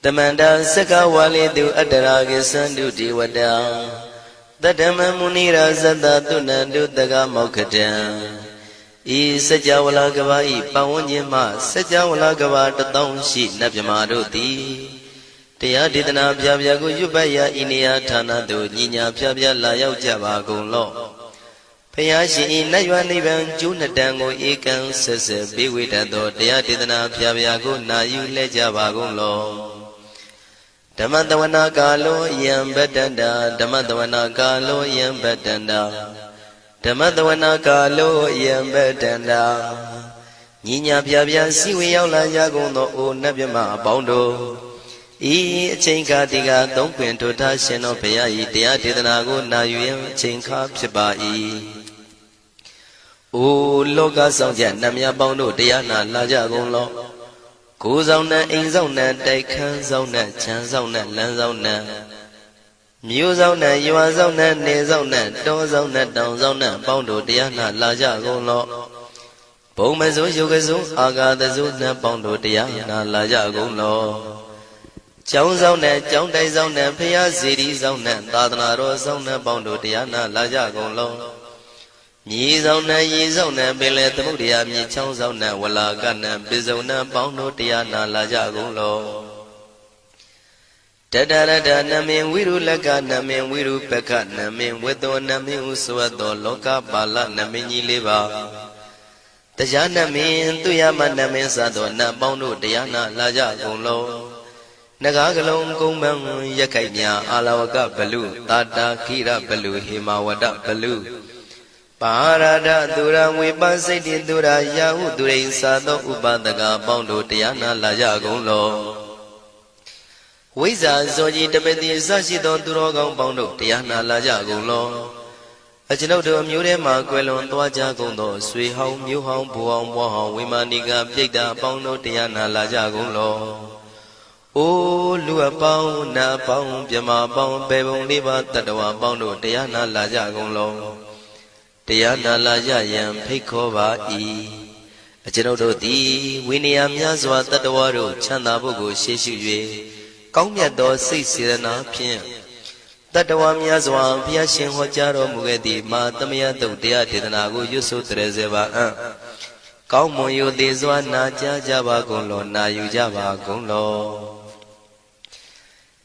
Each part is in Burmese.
Tamanda Saka Wali do Adaragi Sandu Diwada Tadama Munira Zada Tunandu Daga Mokatan E Sajawala Gavai Pawanyama Sajawala Gavata Townshi Nabjamaruti Tia Didana Piaviago Yubaya Inia Tana do Nina Piavia Layao Javago Law Payashi Nayuan Ivan Junadango Ekan Sese Biwitado Tia Didana Piaviago Nayu Lejavago Law Damadavana Galo Yam Bedanda Damadavana Galo Yam Bedanda Damadavana Galo Yam Bedanda Nina Piavia Siwiala Yagono O Nabima Bondo E Chinka Diga Don't Quint to Tashino Paya Tia Didanago Nayu Chinka Pibai O Loga Sonja Namia Bondo Diana Lajagon Goes on that in zone that they can zone that chance on that lands on that Muse on that you are on that nails on that doors on that downs on that bondo diana laja golo Bomazo Yogazo Aga the Zuna bondo diana laja golo Jones on that John days on that Pia cities on that Dadanaros on that bondo diana laja golo Yizona Yizona Billet Mudia Michonzona Walagana Bizona Bondo Diana Lajagulo Tadada Namin Wiru Lagana Min Wiru Peka Namin Wedo Namin Uswado Loka Bala Namini Liva Tajana Min Tuyama Namin Sadona Bondo Diana Lajagulo Nagagalong Gumang Yakanya Alawaka Balu Tata Kira Balu Himawada Balu Parada Dura Wibasiti Dura Yahu Durin Sado Ubadaga Bondo Diana Lajagulo Wiza Zoji Tabeti Sashido Durogang Bondo Diana Lajagulo Ajinodo Murema Quelon Tuajagundo Sui Home Mu Home Puang Wahong Wimaniga Pigda Bondo Diana Lajagulo O Lua Pao Na Pao Piama Pao Bebon Liba Tadawa Bondo Diana Lajagulo Diana Lajayan Pikova E. A general D. Winniam Yazwa Tadawaro Chandabugo Sheshu Kaumyado Sisirana Pien Tadawam Yazwa Piashin Hojaro Mugedi Matamia Dodia Didanago Yusu Trezeva Kaumoyo Dezwa Naja Java Gunlo Nayu Java Gunlo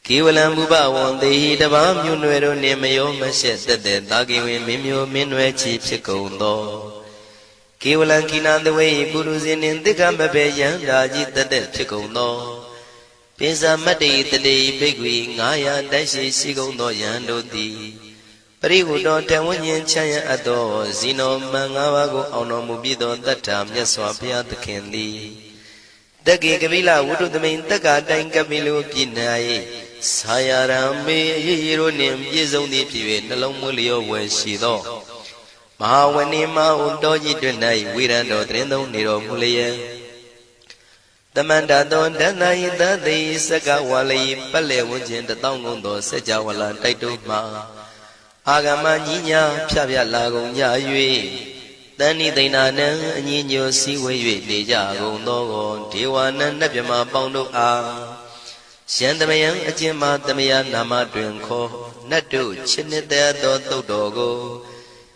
Kiwalam Buba one day the Bam Unero Nemayo Mashet the Dagi Mimio Minwe Chief Chicondo Kiwalan Kinan the way Guruzin in the Gambabe Yandaji the dead Chicondo Pisa Mati the day Bigwi Naya Dashi Sigondo Yando di Periudo Tawanyan Chaya Ado Zino Mangawago Ono Mubido that time Yaswapia the Candy Dagi Gavila would the main Taga Dangabilu Pinai Sayarame Yiro Nim Yizoni Pive Nalomulio Weshido Mahawanima Undoji Dunai Wirando Trendo Niro Mulia The Mandadon Danai Dadi Sakawali Pale Wujin the Tongundo Sejawala Taituma Agama Nina Pavia Lago Yayui Dani Dinana Nino Siwe Dejago Nogo Tiwana Nabima Bondo A Shandamayan Ajima Damaya Nama Drinko Nadu Chinita Do Dogo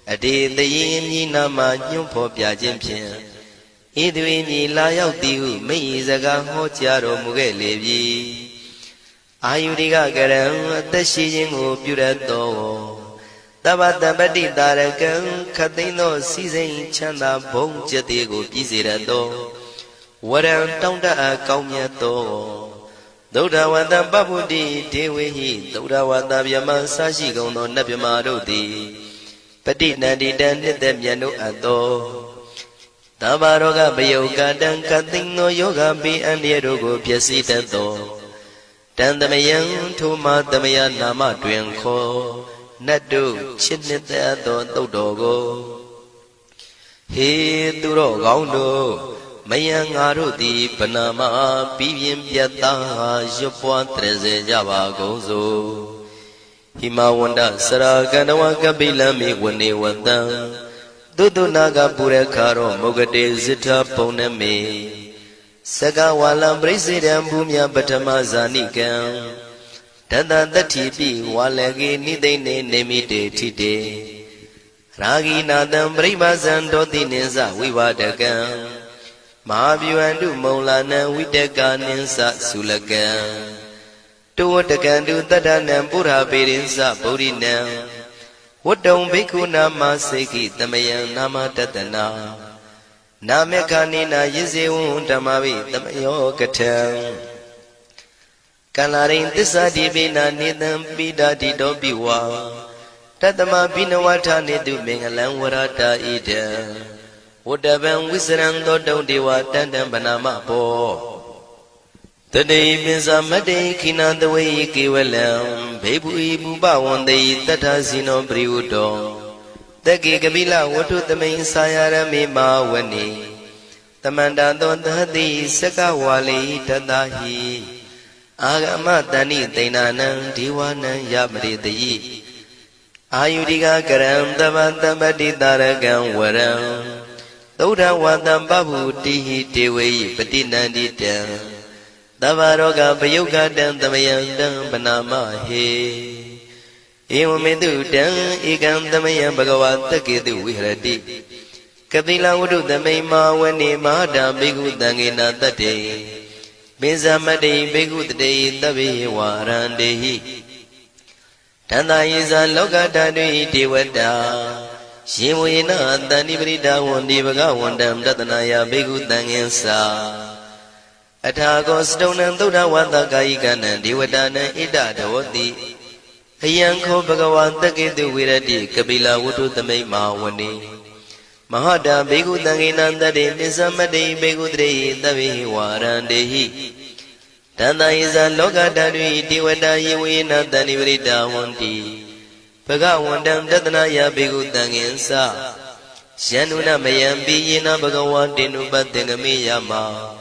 Adi the Yin Nama Yumpo Piajimpian Idwini Layao Tiu Meizaga Hotiaro Mugelevi Ayudiga Garam the Shijingo Purato Tabata Badi Darakan Katino Season Chanda Bong Jatigo Pizirado Waran Tonda Kaumiato Doda Wanda Babudi, Dewi, Doda Wanda Yama Sashi Gono Nabimarodi, Petit Nadi Dan Demiano Ado Tabaroga Bayoga Dan Katino Yoga Be and Yerogo Piasita Do Dandamayan Tuma Damaya Nama Dwenko Nadu Chinita Do Dogo He Duro Gaundo Mayang Arudi Panama Pivim Piata Jopua Treze Java Gozo Himawanda Saraganawa Kabila Mi Wani Wanda Dudu Naga Purekaro Mogade Zita Poneme Sagawalam President Bumya Batama Zanikam Tata Tati Pi Walagi Nidene Nemide Tide Ragi Nadam Bribazan Doti Ninsa Vivadagam Mahaviwandu Maulana Vidaka Ninsa Sulagam Tuwatakandu Tadanam Pura Pirinsa Purinam Wadam Bikuna Maseki Tamayan Nama Tatana Namekanina Yizewun Tamavi Tamayo Katam Kalarin Tisa Divina Nidam Pida Dido Biwa Tatama Binawata Nidu Mengalan Warata Ida Wadaban Wisran Dodo Dewa Tandam Banama Po Today Pinsa Made Kina the way Kiwalam Babu Buba one day Tatasino Briudo Dagi Gabila Watu the main Sayara Mima Wani Tamanda Don Hadi Sakawali Tadahi Agama Dani Dainanan Diwana Yamri the Yi Ayudiga Karam Davandamadi Daragan Waram Toda Wadam Babu Dihi Dewi Patinandi Dam Davaroga Bayoga Dam Damayandam Banama He Ewamedu Dam Igam Damayam Bhagavata Kedu Vihrati Kabila Udu Damayma Wani Mahada Bigu Dangina Tate Bizamadi Bigu Day Davi Warandehi Tanda Isa Loga Dadi Diwada Shiwina Dani Brida Wandi Bhagavandam Datanaya Bigu Danginsa Atagos Donan Toda Wanda Gaigana Diwadana Ida Dawati Ayanko Bhagavanta Kedu Virati Kabila Udu Damayma Wani Mahada Bigu Danginanda De Nizamadi Bigu Dre Davi Warandehi Tanda Isa Loga Dadi Diwada Yiwina Dani Brida Wandi Bhagavandam Datanaya Bigu Danginsa Shanuna Mayambi Yina Bhagavantinu Badengami Yama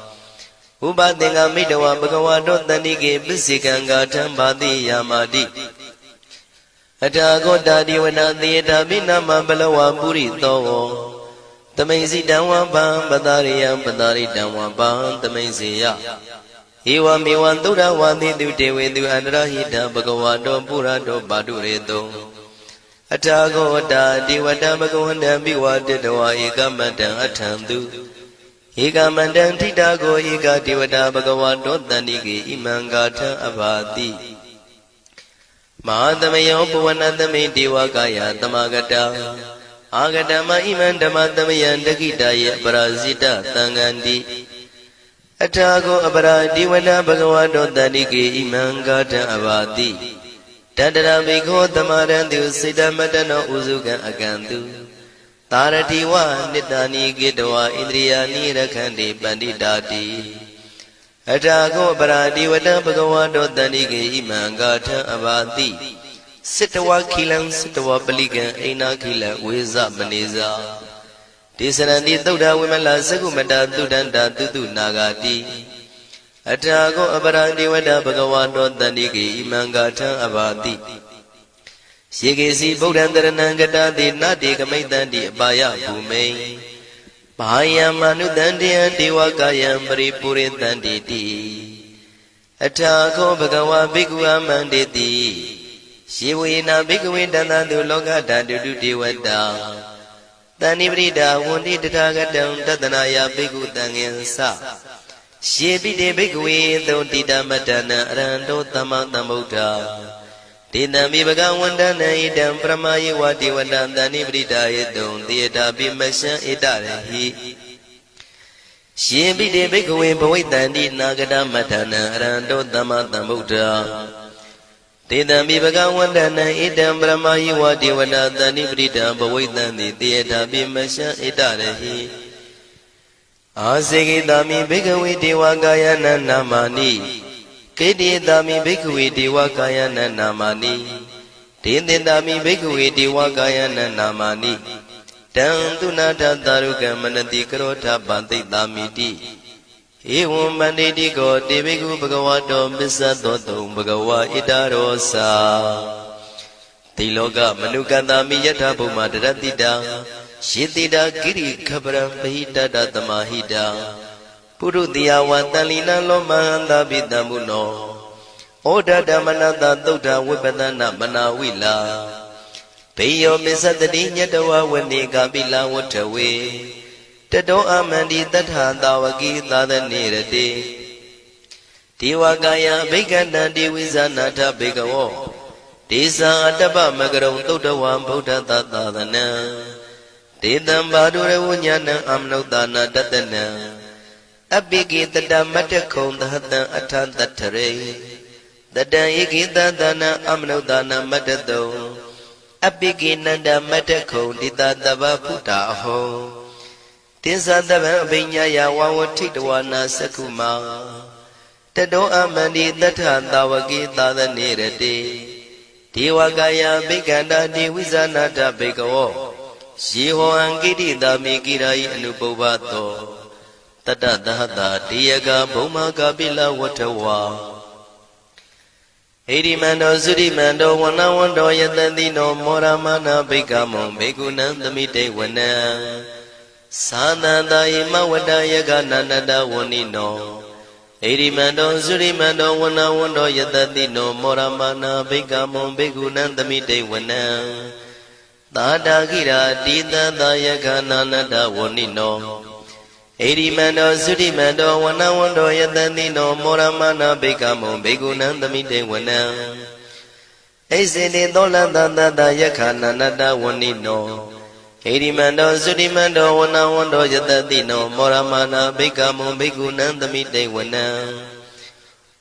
Ubadenga Midawa Bhagavado Danige Bisikanga Tambadi Yamadi Atago Dadi Vana Theata Binama Balawa Puri Towo Tamaisi Damwa Bam Badariya Badari Damwa Bam Tamaisiya Ewa Miwan Tura Wandi Dutewe Du Andrahita Bhagavado Purado Baduredo Atago Dadi Vada Bhagavanda Biwa Dedawa Ekamata Atandu Ekamandan Titago Eka Devada Bhagavado Danige Imangata Abadi Mahadamayo Puvanadame Devakaya Tamagata Agadama Imandamayan Dakitaya Parazita Tangandi Atago Abara Devada Bhagavado Danige Imangata Abadi Tadara Biko Tamarandu Sidamatano Uzuka Agandu Taratiwa Nidani Gidwa Indriyani Rakhandi Bandidati Atago Baradi Vada Bhagavado Danige Imangata Abadi Sitawa Kilan Sitawa Baligan Aina Kila Weza Maniza Tisarandi Dauda Wimala Sagumada Dudanda Dudu Nagati Atago Abaradi Vada Bhagavado Danige Imangata Abadi Shigesi Bodhandaranangata de Nadi Kamaitandi Abaya Bhume Bahaya Manudandi and Diwakayam Paripurintanditi Atako Bhagawa Bhigwa Manditi Shiwina Bhigwindana Logata Dudu Wada Tanibrida Wundi Tatagatam Tatanaya Bhigu Tangensa Shibi de Bhigwi Dotida Matana Rando Tamatamota Dinami Bhagavandana Idam Pramayi Vati Vadandani Brida Yedon Theata Bimasha Idarahi Shibi de Bhigwi Bhavitandi Nagada Matana Rando Tamatamota Dinami Bhagavandana Idam Pramayi Vati Vadandani Brida Bhavitandi Theata Bimasha Idarahi Asegi Dami Bhigwi Devakayana Namani Kedi Dami Bhikkhave Devakayana Namani Tende Dami Bhikkhave Devakayana Namani Tandunata Daruka Manati Karota Bante Damiti Evam Manditi Go Deviku Bhagavato Misadoto Bhagava Idarosa Tiloka Manuka Dami Yata Bhuma Daratida Shitida Giri Kabram Bahita Datamahida ပုရုတိယဝတန်လီနံလောမဟန္တာပိတံမုနောဩဒဓမ္မနတသုဒ္ဓဝိပဒနာမနာဝိလာဘေယောပစ္စတတိညတဝဝနေကပိလဝထဝေတတောအမန္တိတထသာဝကိသာသနေရတိဒေဝကာယဘိက္ခန္တံဒေဝိဇာနာထဘေကဝောဒေဇာအတ္တပမကရုံသုဒ္ဓဝံဗုဒ္ဓသာသနံဒေတံဘာဒုရဝညာဏံအမနုဿာနာတတနံအပိကိတတမတ္တခုံသဟတံအထတထရေတတံဧကိတသနံအမနုဿာနာမတ္တတုံအပိကိနန္ဒမတ္တခုံတိတတဗ္ဗဖုတာအဟောတိသတဗံအဘိညာယဝဝထိတဝနာသက္ခုမာတတောအမန္တိတထသာဝကိသာသနေရတိဒေဝကာယဘိက္ခန္တာဒေဝိဇာနာထဘေကဝောယေဟောအံကိတိတာမိကိရာယိအနုပုဗ္ဗတောတတသဟတာတေယကဘုံမာကပိလဝထဝါဣရိမန္တောသုရိမန္တောဝနဝန္တောယတတိနောမောရမနာဘိက္ခမုံဘေကုဏံသမိတေဝနံသာသန္တာယမဝတ္တယကနန္တဝနိနောဣရိမန္တောသုရိမန္တောဝနဝန္တောယတတိနောမောရမနာဘိက္ခမုံဘေကုဏံသမိတေဝနံသာတာခိရာတိတသာယကနန္တဝနိနောဣရိမန္တောသုရိမန္တောဝနဝန္တောယတတိနောမောရမနာဘိက္ခမုံဘေကုဏံသမိတေဝနံဣစေတိသောလတတတယခာနန္တဝနိနောဣရိမန္တောသုရိမန္တောဝနဝန္တောယတတိနောမောရမနာဘိက္ခမုံဘေကုဏံသမိတေဝနံ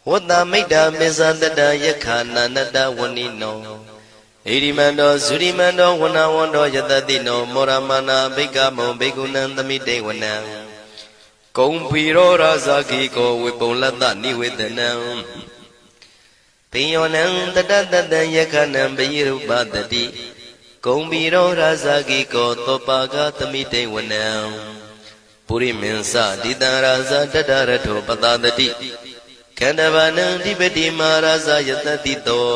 ဝတ္တမိတ္တမစ္ဆတတယခာနန္တဝနိနောဣရိမန္တောသုရိမန္တောဝနဝန္တောယတတိနောမောရမနာဘိက္ခမုံဘေကုဏံသမိတေဝနံကုံဖီရောရာဇာကိကောဝေပုံလတ္တနိဝေဒနံပိယောနံတတတတံယခနံပိရုပတတိကုံဖီရောရာဇာကိကောသောပါကသမိတေဝနံပုရိမင်းစတိတံရာဇာတတရထောပတတတိခန္ဓဗာနံဓိပတိမာရာဇာယတတိတော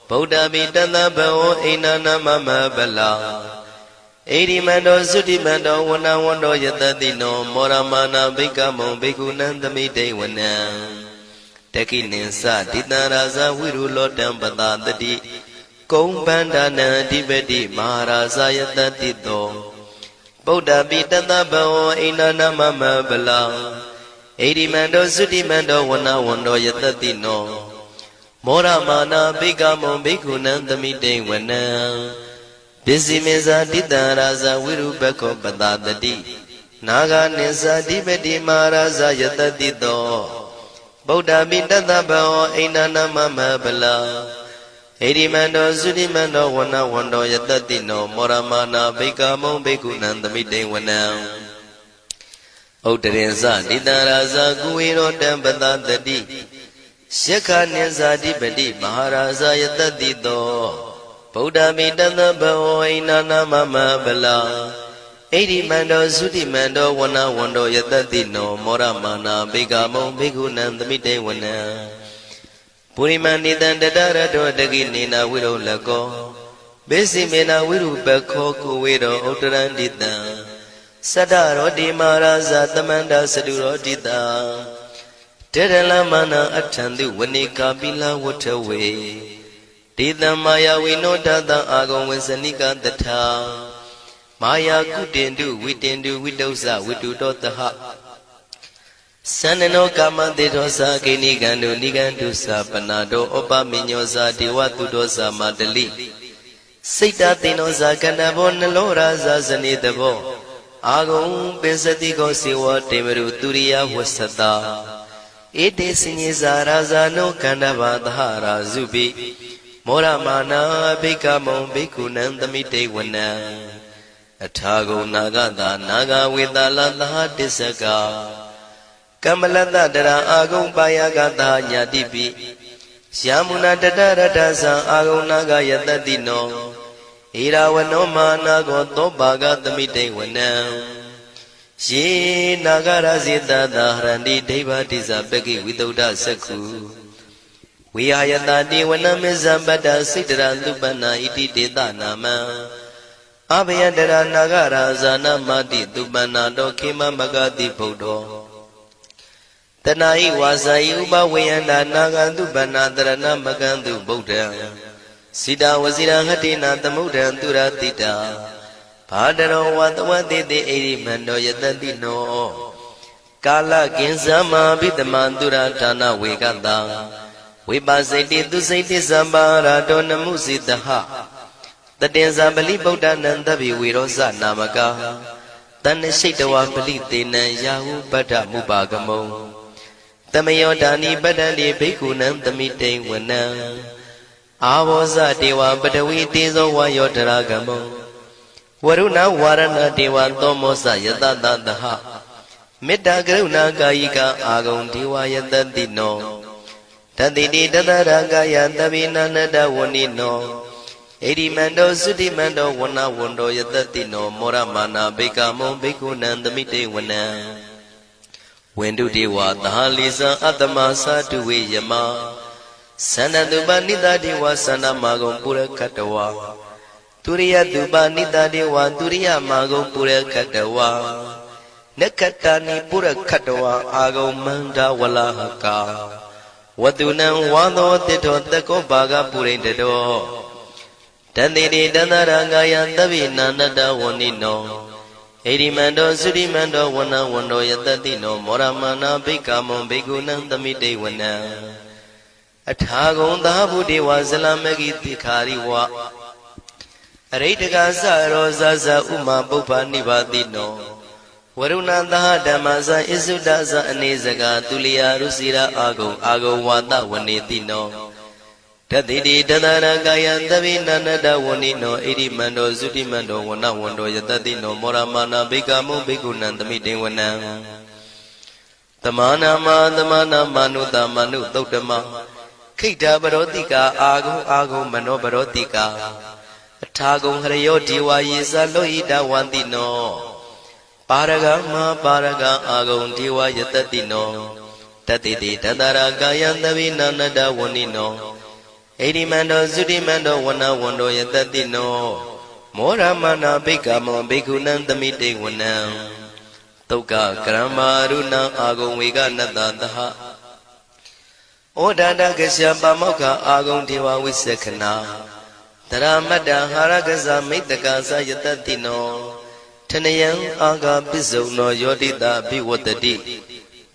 ဗုဒ္ဓမိတတဘောအိနာနာမမဗလာဣရိမန္တောသုတိမန္တောဝနဝန္တောယတတိနောမောရမနာဘိက္ခမုံဘိက္ခုနံသမိတေဝနံတခိနိသတိတံရာဇဝိရုလောတံပတတတိကုံဗန္ဒနံအဓိပတိမဟာရာဇယတတိတောဗုဒ္ဓပိတတဘောအိနာနာမမဗလာဣရိမန္တောသုတိမန္တောဝနဝန္တောယတတိနောမောရမနာဘိက္ခမုံဘိက္ခုနံသမိတေဝနံပစ္စည်းမေဇာတိတံရာဇဝိရုပခောပတတတိနာဂာနိသဓိပတိမဟာရာဇယတတိတောဗုဒ္ဓပိတတဘောအိနာနာမမဗလာဣရိမန္တောသုတိမန္တောဝနဝန္တောယတတိနောမောရမနာဘိက္ခမုံဘိက္ခုနံသမိတေဝနံဥဒ္ဒရေဇတိတံရာဇကုဝေရောတံပတတတိယက္ခနိသဓိပတိမဟာရာဇယတတိတောဗုဒ္ဓမိတတဘောဣနာနာမမဗလာဣရိမန္တောသုတိမန္တောဝနဝန္တောယတတိနောမောရမနာဘိက္ခမုံဘိက္ခုနံသမိတေဝနံပုရိမဏိတံတတရတောတကိနေနာဝိရုလကောဘေစီမေနာဝိရုပခောကုဝေရောဥတရန္တိတံသတ္တရောတိမာရာဇသမန္တသတုရောတိတံတေရလမနာအထံတုဝနိကာပိလဝထဝေဒေတံမာယဝိနောတတံအာဂုံဝေစနိကတထာမာယာကုတင်တုဝိတင်တုဝိတုဇဝိတုတောတဟသန္နနောကာမတေသောသာကိနိကံတုနိကံတုသာပနာတောဩပမိညောသာဒေဝတုတောသာမတလိစိတ်တသိနောသာကန္တဘောနလောရာသာဇနေတဘောအာဂုံပင်စတိကောစေဝတေမရုသူရိယဝသတာဧတေစညေဇာရာဇာနောကန္တဘာသဟရာဇုပိမောရမနာဘိက္ခမုံဘိက္ခုနံသမိတေဝနံအထာဂုံနာဂတာနာဂဝေတလသဟတစ္စကကမ္မလတ္တတရာအာဂုံပါယကတာညာတိပိယာမုနာတတရတသံအာဂုံနာဂယတတိနောဣရာဝနောမာနာကောသောပါကသမိတေဝနံယေနာဂရဇိတသာဟရန္တိဒိဗ္ဗတိဇပကိဝိတုဒ္ဓသက္ခုဝိဟာယတတိဝနမေဇံပတ္တစိတ္တရသုပနာဣတိတေတနာမံအဘယတရနာဂရာဇာနမတိသုပနာတောခေမမဂတိဗုဒ္ဓော တဏှာဤဝါစာဤဥပဝေယန္တာနာဂန္တုဗန္နာတရဏမကံတုဗုဒ္ဓံစိတာဝစီရဟတိနာသမုဒ္ဒံသူရတိတာဘာတရောဝတဝတိတိဣရိမန္တောယတတိနောကာလကင်္စမဘိတမံသူရဌာနဝေကတံဝိပါစိတိသူစိတိသမ္ပါရာတောနမှုစိတဟတတင်္ဇာပလိဗုဒ္ဓနံတဗ္ဗေဝေရောဇနာမကာတဏ္ဏရှိတဝပလိသေနံယာဟုပတ္ထမုပါကမုံတမယောဒာနိပတ္တန္တိဘိက္ခုနံသမိတိံဝနံအာဘောဇတေဝပတဝီတေဇောဝါယောတရာကမုံဝရုဏဝါရဏတေဝသောမောဇယတတတဟမေတ္တာကရုဏာကာယိကအာဂုံဒေဝယတတိနောတတိတိတတရာကာယသဗ္ဗေနန္တဝနိနောဣရိမန္တောသုတိမန္တောဝနဝန္တောယတတိနောမောရမာနာဘိက္ခမောဘိက္ခုနံသမိတေဝနံဝန္တုတေဝသဟလိဇံအတ္တမသာတုဝေယမသန္တတုပနိတတေဝသန္တမာဂုံပုရခတဝါទុរិយតុបនិតាទេវទុរិយមាဂုံပုရခတဝါနက္ခတာနိပုရခတဝါအာဂုံမန္တဝလဟကာဝတုနံဝါသောတိတောတကောဘာဂပုရိတတောတန္တိတိတန္တရကာယသဗ္ဗေနန္တဝနိနောဣရိမန္တောသုရိမန္တောဝနဝန္တောယတတိနောမောရမနာဘိက္ခမောဘိက္ခုနံသမိတေဝနံအထာဂုံသာဗုဒေဝဇလမဂိတိခာရိဝအရိတကသရောဇဇဥမာပုပ္ပနိဗ္ဗာတိနောဝရုဏသဟဓမ္မဇဣစုဒဇအနေစကာသူလျာရုစီရာအာဂုံဝါဒဝနေတိနောတတိတိတတရကာယသဗ္ဗေနန္တဝနိနောဣရိမန္တောသုတိမန္တောဝနဝန္တောယတတိနောမောရမာနာဘိက္ခမောဘိက္ခုနံသမိတေဝနံသမာနာမနုတမနုသုတ်တမခိတ္တပရောတိကာအာဂုံမနောပရောတိကာအထာဂုံဟရယောဒေဝယေဇလောဟိတဝန္တိနောပါရဂမပါရဂအာဂုံဒေဝယတတိနောတတိတိတတရာကာယသဗ္ဗေနန္တဝနိနောဣရိမန္တောသုတိမန္တောဝနဝန္တောယတတိနောမောရမနာဘိက္ခမောဘိက္ခုနံသမိတေဝနံသုက္ကကရမရုဏံအာဂုံဝေကနတသဟဩဒန္တကရှပါမောက္ခအာဂုံဒေဝဝိသခနာတရမတ္တဟာရကဇမိတ္တကာသယတတိနောထနယံအာဂပိစုံနောယောတိတာဘိဝတ္တိ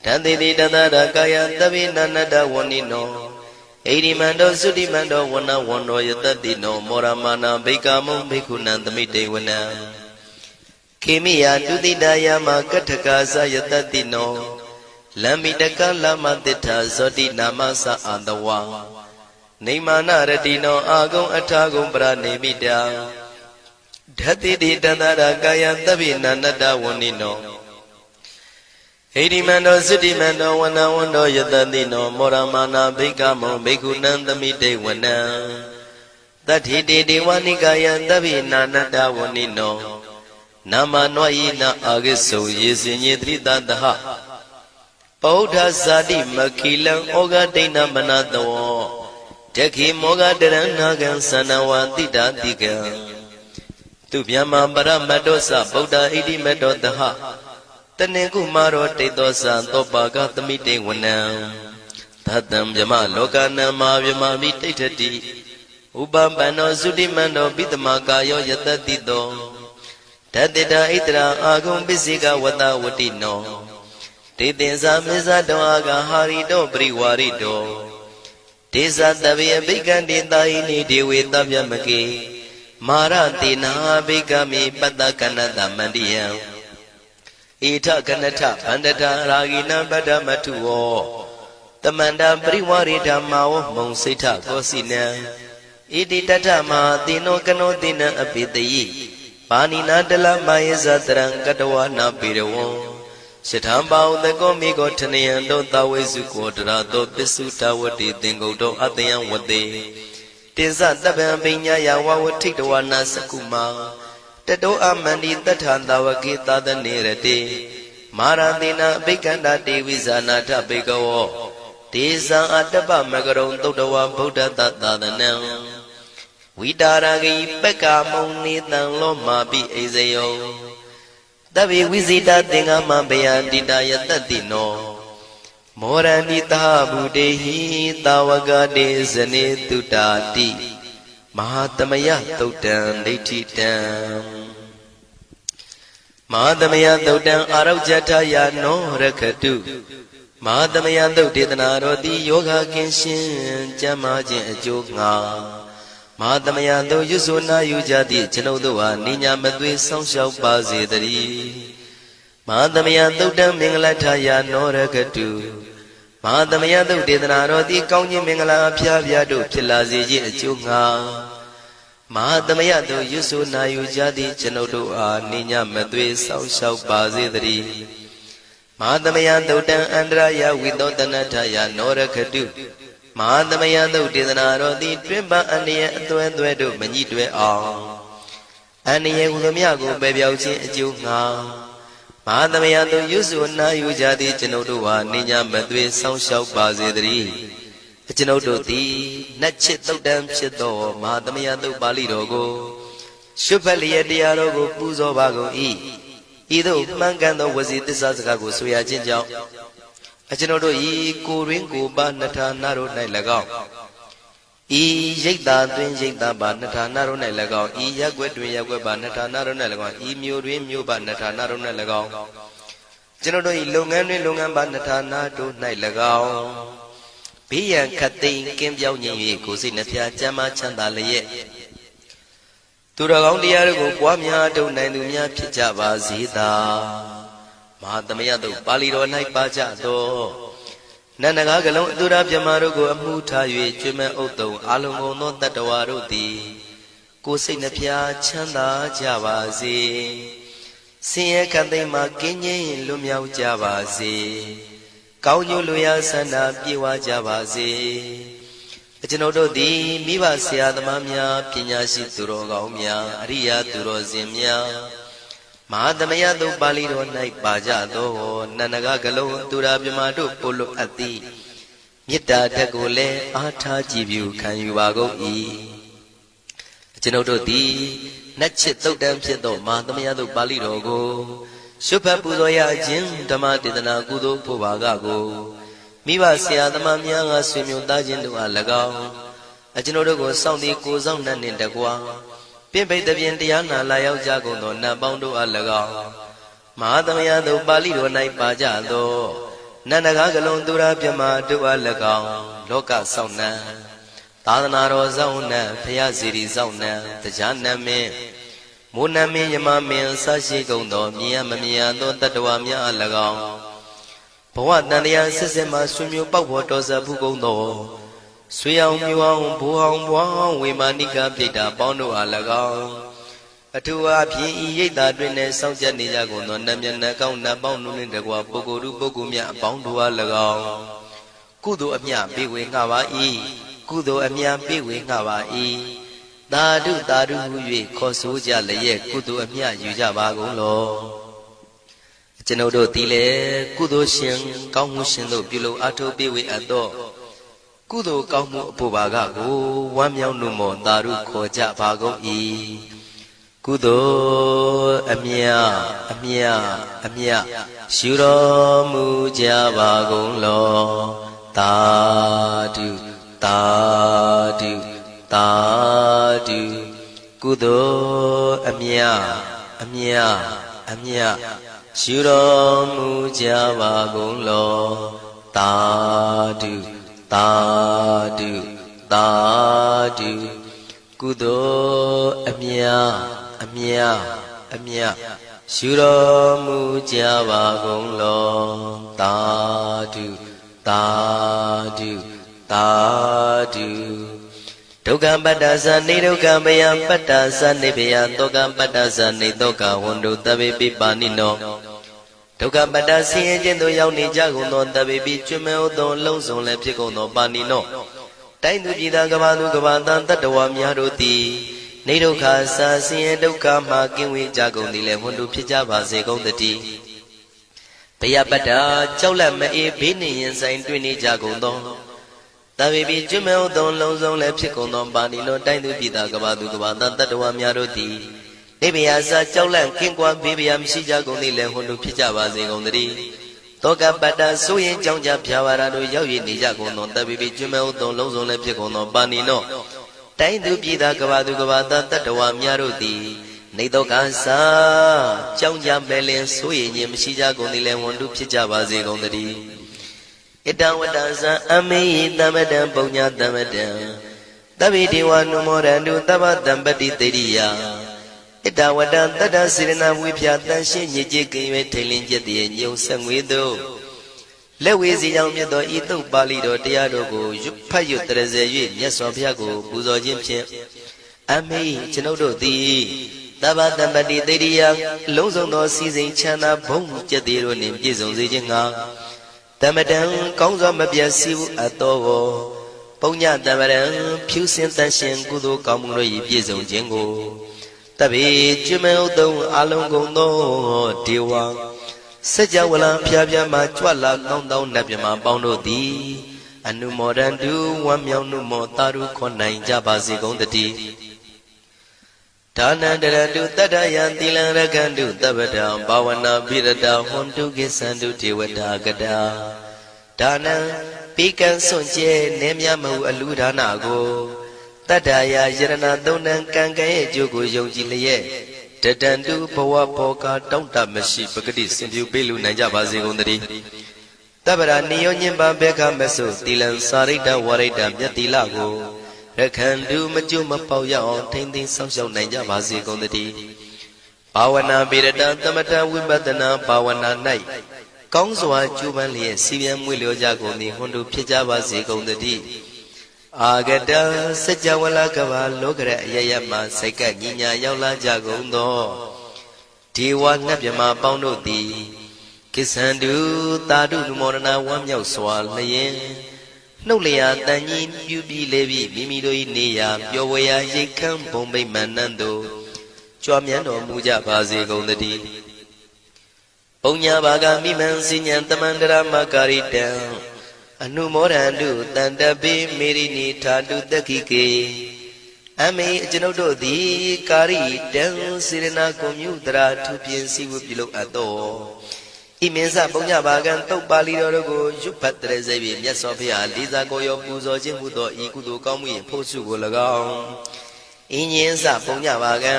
တန္တိတိတတရကာယသဗ္ဗေနန္တဝနိနောဣရိမန္တောသုတိမန္တောဝနဝန္တောယတတိနောမောရမာနာဘိက္ခမောဘိက္ခုနံသမိတေဝနံခေမိယတုတိတယမကထကာသယတတိနောလမ္မိတကလမတိထာဇောတိနာမသအာတဝါနေမာနရတိနောအာဂုံအထာဂုံပရနေမိတာဓတ္တိတိတန္တရာကာယသဗ္ဗေနန္တဝနိနောဣရိမန္တောသုတိမန္တောဝနဝန္တောယတတိနောမောရမာနာဘိက္ခမောဘိက္ခုနံသမိတေဝနံတတိတိဒေဝနိကာယသဗ္ဗေနန္တဝနိနောနာမနောဣနအာဂိစုယေစင်ညေတိတတဟပောဋ္ဌဇာတိမခိလံဩဃဒိဏမနတောတခိမောဂတရဏဂံသနဝတိတာတိကံသူဗျမပရမတ္တောသဗုဒ္ဓဣတိမတ္တောတဟတနေကုမာရောတိတောသသောပါကသမိတေဝနံသတ္တံဗျမလောကနံမာဗျမမိတိဋ္ဌတိဥပပန္နောသုတိမန္တောပိတမကာယောယတတိတောတတေတာဣတရာအာဂုံပစ္စေကဝတဝတိနောတေတင်္ဇာမေဇတောအာဂဟာရိတောပရိဝါရိတောဒေဇတဗေဘိက္ခန္တေတာယိနိဒေဝေတဗျမကေမာရတေနာဘိက္ခမေပတ္တကနတမန္တိယံဣထကနထဗန္တတာရာဂိနံပတ္တမထုဝောတမန္တပရိဝါရိဓမ္မာဝမုံစိဋ္ဌကောစီနံဣတိတထမဟာတိနောကနောတိနံအပိတယိပါဏိနာတလမယေဇတရံကတဝနာပေရဝံရှထံပါဥတကောမိကောထနယံတောသဝေစုကောတရာတောပစ္စုတဝတိသင်္ကုတ်တောအတယံဝတေတင်္စတပံပိညာယဝဝထိတဝနာစကုမာတတောအမန္တိတထံတဝကေသာသနေရတေမာရတိနာအဘိက္ခန္တာတေဝိဇာနာထဘေကဝောဒေဇံအတ္တပမကရုံသုတ္တဝဗုဒ္ဓတသာသနံဝိတာရဂိပက္ကာမုံနေတံလောမာပိအိဇယောတဗ္ဗေဝိဇိတသင်္ဃမဘေယန္တိတာယတတိနော မောရဏိတာဗုတေဟိတာဝကတေဇနေတုတာတိမဟာသမယသုတ်တံဒိဋ္ဌိတံမဟာသမယသုတ်တံအာရုဇ္ဇထယာနောရခတုမဟာသမယသုတ်ဒေသနာတော်သည်ယောဂကင်းရှင်းကျမ်းမာခြင်းအကျိုးငှာမဟာသမယသုတ်ရွတ်ဆိုနာယူကြသည့်ကျွန်ုပ်တို့ဟာနိညာမသွေးဆောင်းလျှောက်ပါစေတည်းမဟာသမယသုတ်တံမင်္ဂလထယာနောရခတုမဟာသမယသုတ်ဒေသနာတော်သည်ကောင်းခြင်းမင်္ဂလာအဖျားဖျားတို့ဖြစ်လာစေခြင်းအကျိုးငှာမဟာသမယသုတ်ရွတ်ဆိုနာယူကြသည့်ကျွန်ုပ်တို့အားနိညာမသွေးဆောင်းလျှောက်ပါစေတည်းမဟာသမယသုတ်တံအန္တရာယဝိသောတနထယာနောရခတုမဟာသမယသုတ်ဒေသနာတော်သည်တွင်ပအန္တရာယ်အသွဲသွဲတို့မညှိတွဲအောင်အန္တရာယ်ဟူသည်ကိုပယ်ပြောက်ခြင်းအကျိုးငှာမဟာသမယသုတ်ရွတ်ဆိုနာယူကြသည့်ကျွန်ုပ်တို့ဟာနိညာမသွေးဆောင်းလျှောက်ပါစေတည်းကျွန်ုပ်တို့သည်နတ်ချစ်သုတ်တံဖြစ်သောမဟာသမယသုတ်ပါဠိတော်ကိုရှုဖတ်လျက်တရားတော်ကိုပူဇော်ပါကုန်၏ဤသို့မှန်ကန်သောဝစီသစ္စာစကားကိုဆိုရခြင်းကြောင့်ကျွန်ုပ်တို့ဤကိုရင်းကိုပါနှထာနာတို့၌၎င်းဤရိတ်တာတွင်ရိတ်တာပါနှထာနာတို့၌၎င်းဤရက်ွက်တွင်ရက်ွက်ပါနှထာနာတို့၌၎င်းဤမြို့တွင်မြို့ပါနှထာနာတို့၌၎င်းကျွန်ုပ်တို့ဤလုပ်ငန်းတွင်လုပ်ငန်းပါနှထာနာတို့၌၎င်းဘေးရန်ခတ်သိမ်းကင်းပြောင်းခြင်း၍ကိုယ်စိတ်နှဖျားကျမ်းမာချမ်းသာလျက်သူတော်ကောင်းတရားတို့ကိုပွားများထုတ်နိုင်သူများဖြစ်ကြပါစေသာမဟာသမယသုတ်ပါဠိတော်၌ပါကြသောနန္ဒကားကလုံးအတူရပြမတို့ကိုအမှုထား၍ကျွမ်းမဲ့ဥတုံအာလုံးကုန်သောတတ္တဝါတို့သည်ကိုယ်စိတ်နှဖျားချမ်းသာကြပါစေဆင်းရဲခတ်သိမ်းမှကင်းငြိမ်းလွတ်မြောက်ကြပါစေကောင်းကျိုးလူရဆန္ဒပြေဝကြပါစေကျွန်ုပ်တို့သည်မိဘဆရာသမားများပညာရှိသူတော်ကောင်းများအရိယာသူတော်စင်များမဟာသမယသုတ်ပါဠိတော်၌ပါကြသောနန္ဒကကလုံးသူရာပြမတို့ပို့လို့အပ်သည်မေတ္တာဓာတ်ကိုလည်းအားထားကြည်ပြုခံယူပါကုန်၏ကျွန်ုပ်တို့သည်နတ်ချစ်သုတ်တံဖြစ်သောမဟာသမယသုတ်ပါဠိတော်ကိုရှုဖတ်ပူဇော်ရခြင်းဓမ္မဒေသနာကုသိုလ်ဖို့ပါကကိုမိဘဆရာသမားများကဆွေမျိုးသားချင်းတို့အား၎င်းကျွန်ုပ်တို့ကိုစောင့်တည်ကိုစောင့်နှံ့နှင့်တကွာပြင့်ပိတ်သဖြင့်တရားနာလာရောက်ကြကုန်သောနတ်ပေါင်းတို့အား၎င်းမဟာသမယသုတ်ပါဠိတော်၌ပါကြသောနန္ဒကားကလုံးသူရာပြမတို့အား၎င်းလောကစောင့်နှံသာသနာတော်စောင့်နှံဖရာစီရီစောင့်နှံတရားနမင်းမိုးနမင်းယမမင်းဆရှိကုန်သောမြင်ရမမြင်သောတတ္တဝါများအား၎င်းဘဝတန်တရားဆက်ဆက်မှဆွေမျိုးပေါက်ဖို့တော်စပ်ဘူးကုန်သောဆွေအောင်မျိုးအောင်ဘိုးအောင်ဘွားအောင်ဝေမာနိကပြိတ္တာပေါင်းတို့အား၎င်းအထူးအားဖြင့်ဤရိတ်တာတွင်နဲ့စောင့်ကြနေကြကုန်သောနတ်မြတ်နတ်ကောင်းနတ်ပေါင်းတို့နှင့်တကွာပုဂ္ဂိုလ်ပုဂ္ဂိုလ်များအပေါင်းတို့အား၎င်းကုသိုလ်အမြပေးဝေငှပါ၏ကုသိုလ်အမြပေးဝေငှပါ၏သာဓုသာဓုဟု၍ခေါ်ဆိုကြလျက်ကုသိုလ်အမြယူကြပါကုန်လောကျွန်ုပ်တို့သည်လည်းကုသိုလ်ရှင်ကောင်းမှုရှင်တို့ပြုလုပ်အားထုတ်ပေးဝေအပ်သောကုသိုလ်ကောင်းမှုအဖို့ပါကကိုဝမ်းမြောက်နှုမောသာဓုခေါ်ကြပါကုန်၏ကုသိုလ်အမြအမြအမြရှုတော်မူကြပါကုန်လောသာဓုသာဓုသာဓုကုသိုလ်အမြအမြအမြရှုတော်မူကြပါကုန်လောသာဓုသာဓုသာဓုကုသိုလ်အမြအမြအမြရှုတော်မူကြပါကုန်လောသာဓုသာဓုသာဓုဒုက္ခပတ္တသနေဒုက္ခဘယပတ္တသနေဘယသောကပတ္တသနေသောကဝန္တုတဗေပိပါဏိနောဒုက္ခပတ္တဆင်းရဲခြင်းသို့ရောက်နေကြကုန်သောတဗေပိကျွမ်းမဲ့သောလုံးစုံလည်းဖြစ်ကုန်သောပါဏိနောတိုင်းသူပြည်သားကဘာသူကဘာသားတတ္တဝါများတို့သည်နေဒုက္ခစာဆင်းရဲဒုက္ခမှကင်းဝေးကြကုန်သည်လည်းဝန္တုဖြစ်ကြပါစေကုန်သတည်းဘယပတ္တကြောက်လန့်မအေးဘေးနှင့်ရင်ဆိုင်တွေ့နေကြကုန်သောတဗေပိကျွမ်းမဲ့သောလုံးစုံလည်းဖြစ်ကုန်သောပါဏိနောတိုင်းသူပြည်သားကဘာသူကဘာသားတတ္တဝါများတို့သည်နေဗျာစာကြောက်လန့်ကင်းကွာဘေးဗျာမရှိကြကုန်သည်လည်းဝန္တုဖြစ်ကြပါစေကုန်သတည်း တောကပတ္တဆိုရင်ကြောင့်ကြဖြာဝါရတို့ရောက်ရနေကြကုန်သောတပိပိကျွမဲဥသုံးလုံးစုံလည်းဖြစ်ကုန်သောပါဏိနောတိုင်းသူပြည်သားကဘာသူကဘာသားတတ္တဝါများတို့သည်နေတောကသာကြောင့်ကြပဲလင်ဆိုရင်ခြင်းမရှိကြကုန်သည်လည်းဝန်တုဖြစ်ကြပါစေကုန်သတည်းဣတံဝတ္တဇံအမေဟိတမ္မတံပုညတမ္မတံတဗ္ဗေဒေဝနုမောရန္တုသဗ္ဗတံပတိတေရိယဣတဝတ္တတတ္တစေရနာဝိဖြာတန်ရှင်းညစ်ကြေးကင်၍ထိန်လင်းကျက်တည်းညုံဆက်ငွေတို့လက်ဝေစီကြောင့်မြတ်သောဤသုတ်ပါဠိတော်တရားတို့ကိုဖတ်ရွတ်တရစေ၍မြတ်စွာဘုရားကိုပူဇော်ခြင်းဖြင့်အမေကျွန်ုပ်တို့သည်သဗ္ဗတံပတိတေရိယလုံးစုံသောစီစဉ်ချမ်းသာဘုံကျက်သေးတို့နှင့်ပြည့်စုံစေခြင်းငှာတမတံကောင်းစွာမပြတ်စီဘူးအတော်ကိုပုညတမရံဖြူစင်တန်ရှင်ကုသိုလ်ကောင်းမှုတို့၏ပြည့်စုံခြင်းကိုတပိကျွမဲဥသုံးအလုံးကုန်သောဒေဝစัจ java လံဖျားဖျားမှကြွလာကောင်းသောနတ်မြမပေါင်းတို့သည်အနုမောဒန္တုဝမ်းမြောက်နုမောတာရုခွန်နိုင်ကြပါစေကုန်တည်းဒါနန္တရတုတတ္တယံသီလံရကန္တုတပ္ပတံဘာဝနာပိရတဟွန်တုကိသန္တုဒေဝတာကတာဒါနံပိကံစွန့်ကျဲနေမြမဟုအလူဒါနကိုတတ္တယာယရဏသုံးတန်ကံကံရဲ့အကျိုးကိုယုံကြည်လျက်တတန္တုဘဝဘောကတောင့်တမရှိပဂတိစင်ပြူပေးလူနိုင်ကြပါစေကုန်သတည်းတပ္ပရာနိယောညင်ပဘေခမဆုသီလံစာရိတ္တဝရိတ္တမြတ်တိလကိုရခန္တုမကျွမပေါရအောင်ထိမ့်သိမ်းဆောင်ရှောက်နိုင်ကြပါစေကုန်သတည်းဘာဝနာပိရတသမထဝိပဿနာဘာဝနာ၌ကောင်းစွာကျူးပန်းလျက်စီပြန်မွေလျောကြကုန်သည်ဟွန်တုဖြစ်ကြပါစေကုန်သတည်းအာဂတစัจ java လကဘာလောကရအယယမှစိတ်ကညီညာရောက်လာကြကုန်သောဒေဝနတ်မြမပေါင်းတို့သည်ကိစ္ဆန္တုသာဓုနုမောဒနာဝမ်းမြောက်စွာလျင်နှုတ်လျာတန်ကြီးပြူပြီးလေပြီးမိမိတို့၏နေရာပျော်ဝေရာရိတ်ခမ်းဘုံဗိမာန်နှံတို့ကြွမြန်းတော်မူကြပါစေကုန်သတည်းပုညဘာဂမိမံစိညာတမန္တရမကာရိတံအနုမောဒန္တုတန္တပိမေရိနိထာတုတခိကေအမေကျွန်ုပ်တို့သည်ကာရိတံစေရနာကွန်မြူတရာထူပြင်းစီဝပြုလုပ်အပ်သောဣမင်းစပုညဘာကံတုတ်ပါဠိတော်တို့ကိုရွတ်ဖတ်တရစေပြီးမြတ်စွာဘုရားလေးစားကိုရောပူဇော်ခြင်းဟူသောဤကုသိုလ်ကောင်းမှု၏ဖို့စုကို၎င်းဣညင်းစပုညဘာကံ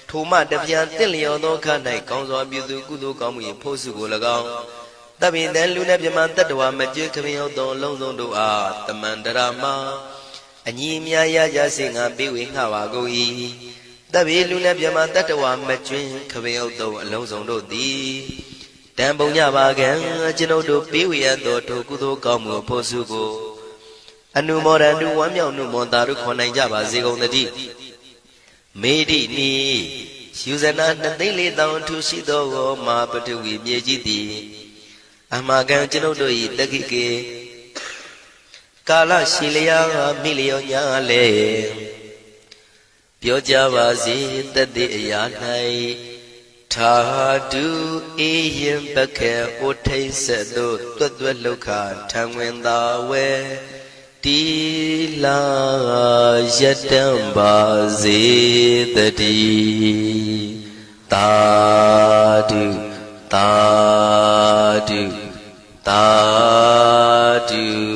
ထိုမှတပြန်တင့်လျော်သောခါ၌ကောင်းစွာပြုသူကုသိုလ်ကောင်းမှု၏ဖို့စုကို၎င်းတပိတံလူနဲ့ပြမတတ္တဝါမကျွေးခမင်းဟုတ်သောအလုံးစုံတို့အားတမန္တရာမအညီအမြရရစေငါပေးဝေငှပါကုန်၏တပိလူနဲ့ပြမတတ္တဝါမကျွေးခမင်းဟုတ်သောအလုံးစုံတို့သည်တံပုံညပါကံကျွန်ုပ်တို့ပေးဝေရသောထိုကုသိုလ်ကောင်းမှုဖို့စုကိုအနုမောဒန္တုဝမ်းမြောက်နုမောတာတို့ခေါ်နိုင်ကြပါစေကုန်သတည်းမေတိနိယူဇနာ2,400,000ထူရှိသောမဟာပထဝီမြေကြီးသည်အမကံကျွန်ုပ်တို့၏တခိကေကာလရှိလျာမိလျောညာလေပြောကြပါစေတတိအရာ၌ထာတုအေယံပခေဩထိတ်ဆက်တို့တွတ်တွတ်လောက်ခထံဝင်သာဝဲတီလာယတံပါစေတတိသာဓုသာဓုသာဓု